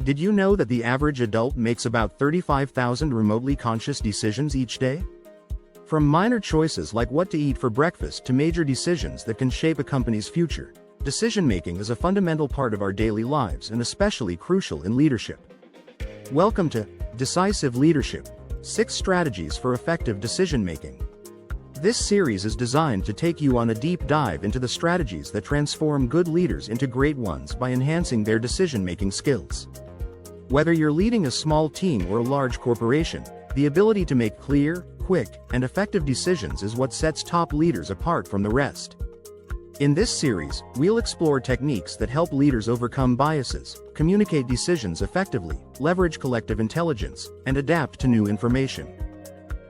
Did you know that the average adult makes about 35,000 remotely conscious decisions each day? From minor choices like what to eat for breakfast to major decisions that can shape a company's future, decision-making is a fundamental part of our daily lives and especially crucial in leadership. Welcome to Decisive Leadership: 6 Strategies for Effective Decision-Making. This series is designed to take you on a deep dive into the strategies that transform good leaders into great ones by enhancing their decision-making skills. Whether you're leading a small team or a large corporation, the ability to make clear, quick, and effective decisions is what sets top leaders apart from the rest. In this series, we'll explore techniques that help leaders overcome biases, communicate decisions effectively, leverage collective intelligence, and adapt to new information.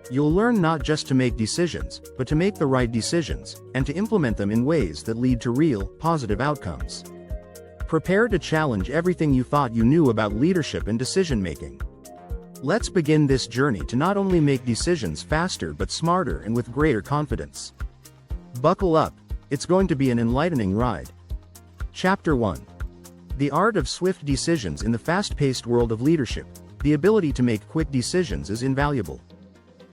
You'll learn not just to make decisions, but to make the right decisions, and to implement them in ways that lead to real, positive outcomes. Prepare to challenge everything you thought you knew about leadership and decision-making. Let's begin this journey to not only make decisions faster but smarter and with greater confidence. Buckle up, it's going to be an enlightening ride. Chapter 1. The Art of Swift Decisions in the Fast-Paced World of Leadership. The ability to make quick decisions is invaluable.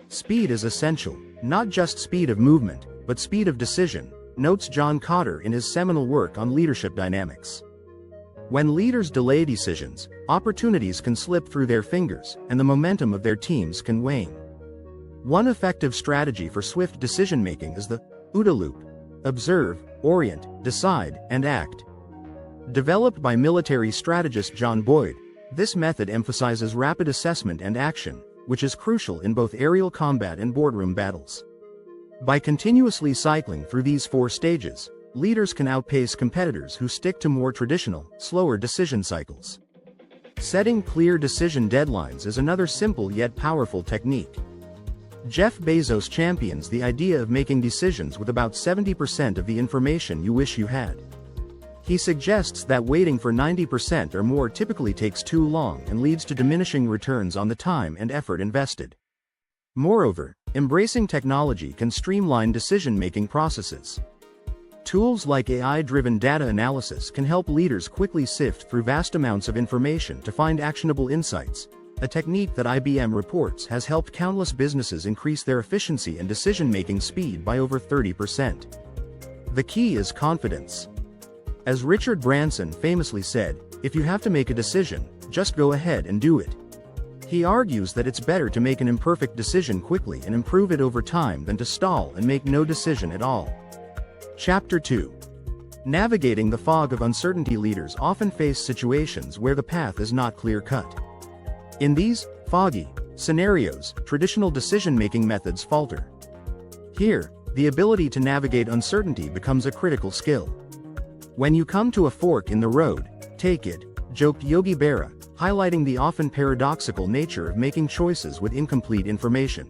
Speed is essential, not just speed of movement, but speed of decision, notes John Kotter in his seminal work on leadership dynamics. When leaders delay decisions, opportunities can slip through their fingers, and the momentum of their teams can wane. One effective strategy for swift decision-making is the OODA loop: observe, orient, decide, and act. Developed by military strategist John Boyd, this method emphasizes rapid assessment and action, which is crucial in both aerial combat and boardroom battles. By continuously cycling through these 4 stages, leaders can outpace competitors who stick to more traditional, slower decision cycles. Setting clear decision deadlines is another simple yet powerful technique. Jeff Bezos champions the idea of making decisions with about 70% of the information you wish you had. He suggests that waiting for 90% or more typically takes too long and leads to diminishing returns on the time and effort invested. Moreover, embracing technology can streamline decision-making processes. Tools like AI-driven data analysis can help leaders quickly sift through vast amounts of information to find actionable insights, a technique that IBM reports has helped countless businesses increase their efficiency and decision-making speed by over 30%. The key is confidence. As Richard Branson famously said, "If you have to make a decision, just go ahead and do it." He argues that it's better to make an imperfect decision quickly and improve it over time than to stall and make no decision at all. Chapter 2. Navigating the fog of uncertainty. Leaders often face situations where the path is not clear-cut. In these foggy scenarios, traditional decision-making methods falter. Here, the ability to navigate uncertainty becomes a critical skill. "When you come to a fork in the road, take it," joked Yogi Berra, highlighting the often paradoxical nature of making choices with incomplete information.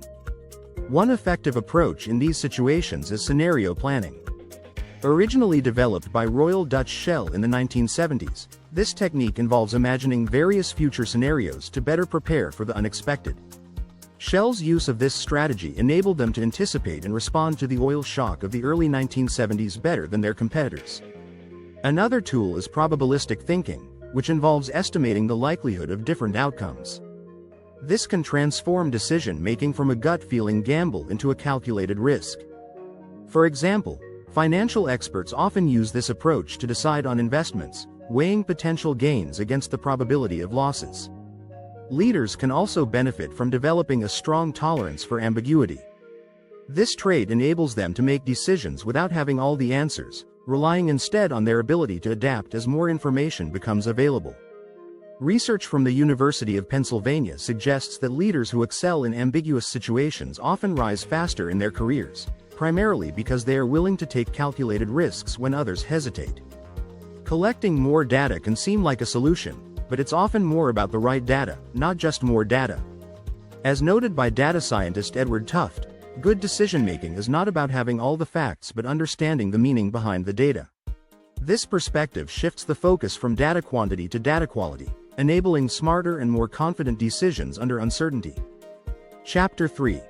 One effective approach in these situations is scenario planning. Originally developed by Royal Dutch Shell in the 1970s, this technique involves imagining various future scenarios to better prepare for the unexpected. Shell's use of this strategy enabled them to anticipate and respond to the oil shock of the early 1970s better than their competitors. Another tool is probabilistic thinking, which involves estimating the likelihood of different outcomes. This can transform decision-making from a gut-feeling gamble into a calculated risk. For example, financial experts often use this approach to decide on investments, weighing potential gains against the probability of losses. Leaders can also benefit from developing a strong tolerance for ambiguity. This trait enables them to make decisions without having all the answers, relying instead on their ability to adapt as more information becomes available. Research from the University of Pennsylvania suggests that leaders who excel in ambiguous situations often rise faster in their careers, primarily because they are willing to take calculated risks when others hesitate. Collecting more data can seem like a solution, but it's often more about the right data, not just more data. As noted by data scientist Edward Tufte, good decision-making is not about having all the facts but understanding the meaning behind the data. This perspective shifts the focus from data quantity to data quality, enabling smarter and more confident decisions under uncertainty. Chapter 3.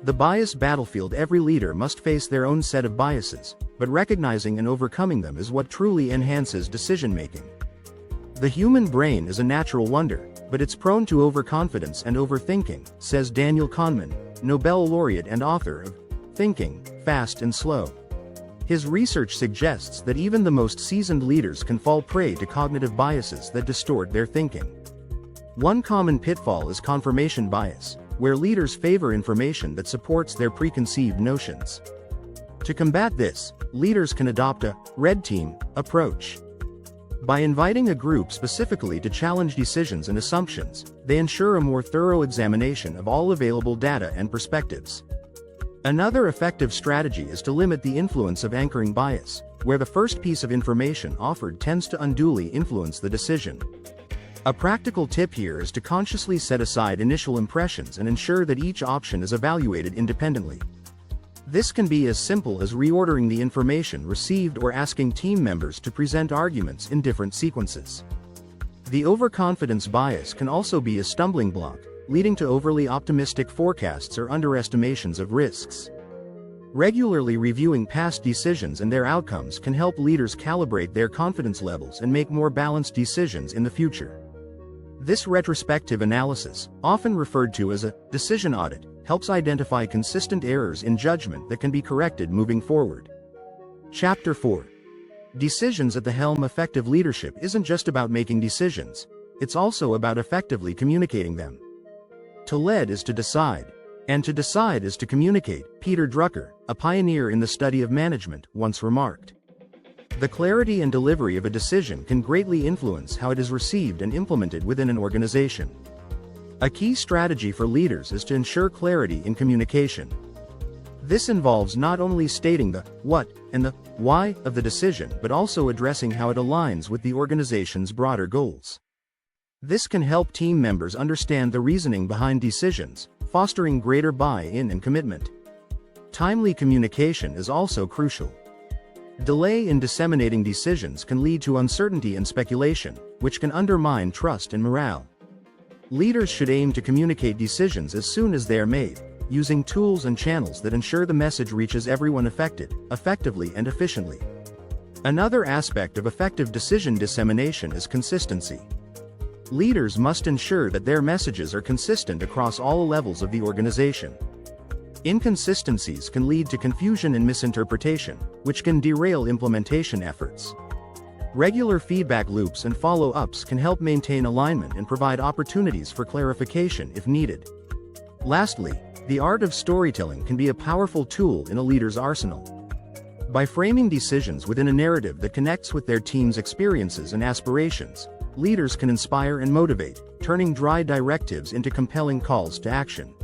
The bias battlefield. Every leader must face their own set of biases, but recognizing and overcoming them is what truly enhances decision-making. The human brain is a natural wonder, but it's prone to overconfidence and overthinking, says Daniel Kahneman, Nobel laureate and author of Thinking, Fast and Slow. His research suggests that even the most seasoned leaders can fall prey to cognitive biases that distort their thinking. One common pitfall is confirmation bias, where leaders favor information that supports their preconceived notions. To combat this, leaders can adopt a red team approach. By inviting a group specifically to challenge decisions and assumptions, they ensure a more thorough examination of all available data and perspectives. Another effective strategy is to limit the influence of anchoring bias, where the first piece of information offered tends to unduly influence the decision. A practical tip here is to consciously set aside initial impressions and ensure that each option is evaluated independently. This can be as simple as reordering the information received or asking team members to present arguments in different sequences. The overconfidence bias can also be a stumbling block, leading to overly optimistic forecasts or underestimations of risks. Regularly reviewing past decisions and their outcomes can help leaders calibrate their confidence levels and make more balanced decisions in the future. This retrospective analysis, often referred to as a decision audit, helps identify consistent errors in judgment that can be corrected moving forward. Chapter 4. Decisions at the helm. Effective leadership isn't just about making decisions, it's also about effectively communicating them. To lead is to decide, and to decide is to communicate, Peter Drucker, a pioneer in the study of management, once remarked. The clarity and delivery of a decision can greatly influence how it is received and implemented within an organization. A key strategy for leaders is to ensure clarity in communication. This involves not only stating the what and the why of the decision but also addressing how it aligns with the organization's broader goals. This can help team members understand the reasoning behind decisions, fostering greater buy-in and commitment. Timely communication is also crucial. Delay in disseminating decisions can lead to uncertainty and speculation, which can undermine trust and morale. Leaders should aim to communicate decisions as soon as they are made, using tools and channels that ensure the message reaches everyone affected, effectively and efficiently. Another aspect of effective decision dissemination is consistency. Leaders must ensure that their messages are consistent across all levels of the organization. Inconsistencies can lead to confusion and misinterpretation, which can derail implementation efforts. Regular feedback loops and follow-ups can help maintain alignment and provide opportunities for clarification if needed. Lastly, the art of storytelling can be a powerful tool in a leader's arsenal. By framing decisions within a narrative that connects with their team's experiences and aspirations, leaders can inspire and motivate, turning dry directives into compelling calls to action.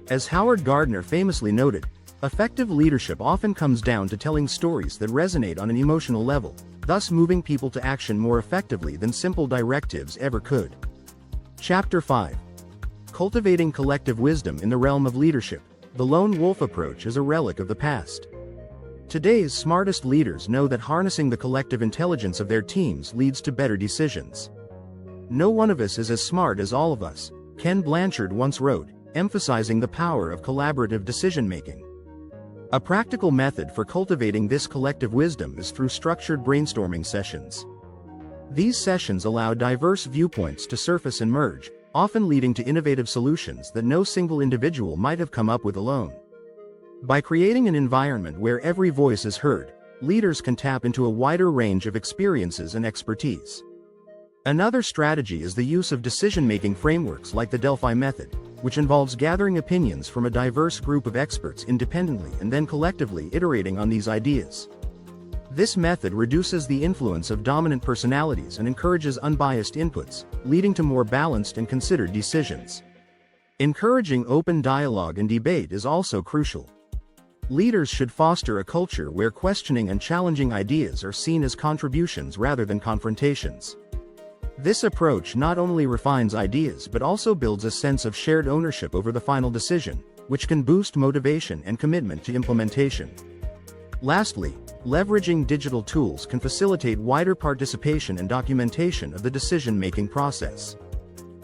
As Howard Gardner famously noted, effective leadership often comes down to telling stories that resonate on an emotional level, thus moving people to action more effectively than simple directives ever could. Chapter 5. Cultivating collective wisdom in the realm of leadership. The lone wolf approach is a relic of the past. Today's smartest leaders know that harnessing the collective intelligence of their teams leads to better decisions. No one of us is as smart as all of us, Ken Blanchard once wrote, emphasizing the power of collaborative decision-making. A practical method for cultivating this collective wisdom is through structured brainstorming sessions. These sessions allow diverse viewpoints to surface and merge, often leading to innovative solutions that no single individual might have come up with alone. By creating an environment where every voice is heard, leaders can tap into a wider range of experiences and expertise. Another strategy is the use of decision-making frameworks like the Delphi method, which involves gathering opinions from a diverse group of experts independently and then collectively iterating on these ideas. This method reduces the influence of dominant personalities and encourages unbiased inputs, leading to more balanced and considered decisions. Encouraging open dialogue and debate is also crucial. Leaders should foster a culture where questioning and challenging ideas are seen as contributions rather than confrontations. This approach not only refines ideas but also builds a sense of shared ownership over the final decision, which can boost motivation and commitment to implementation. Lastly, leveraging digital tools can facilitate wider participation and documentation of the decision-making process.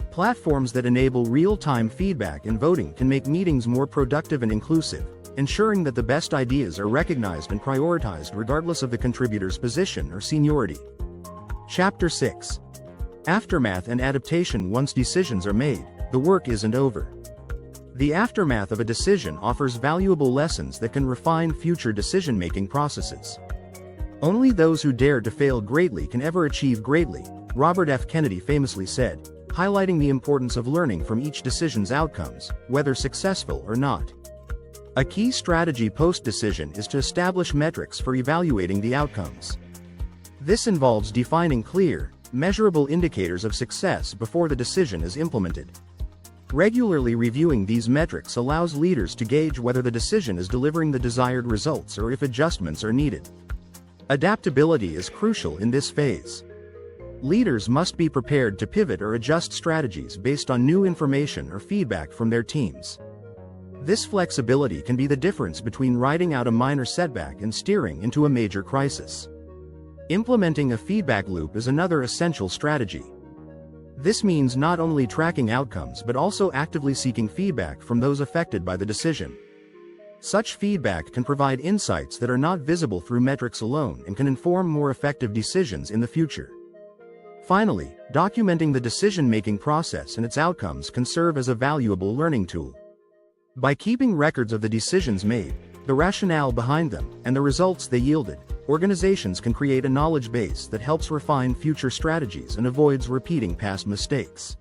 Platforms that enable real-time feedback and voting can make meetings more productive and inclusive, ensuring that the best ideas are recognized and prioritized regardless of the contributor's position or seniority. Chapter 6. Aftermath and adaptation. Once decisions are made, the work isn't over. The aftermath of a decision offers valuable lessons that can refine future decision-making processes. Only those who dare to fail greatly can ever achieve greatly, Robert F. Kennedy famously said, highlighting the importance of learning from each decision's outcomes, whether successful or not. A key strategy post-decision is to establish metrics for evaluating the outcomes. This involves defining clear, measurable indicators of success before the decision is implemented. Regularly reviewing these metrics allows leaders to gauge whether the decision is delivering the desired results or if adjustments are needed. Adaptability is crucial in this phase. Leaders must be prepared to pivot or adjust strategies based on new information or feedback from their teams. This flexibility can be the difference between riding out a minor setback and steering into a major crisis. Implementing a feedback loop is another essential strategy. This means not only tracking outcomes but also actively seeking feedback from those affected by the decision. Such feedback can provide insights that are not visible through metrics alone and can inform more effective decisions in the future. Finally, documenting the decision-making process and its outcomes can serve as a valuable learning tool. By keeping records of the decisions made, the rationale behind them, and the results they yielded, organizations can create a knowledge base that helps refine future strategies and avoids repeating past mistakes.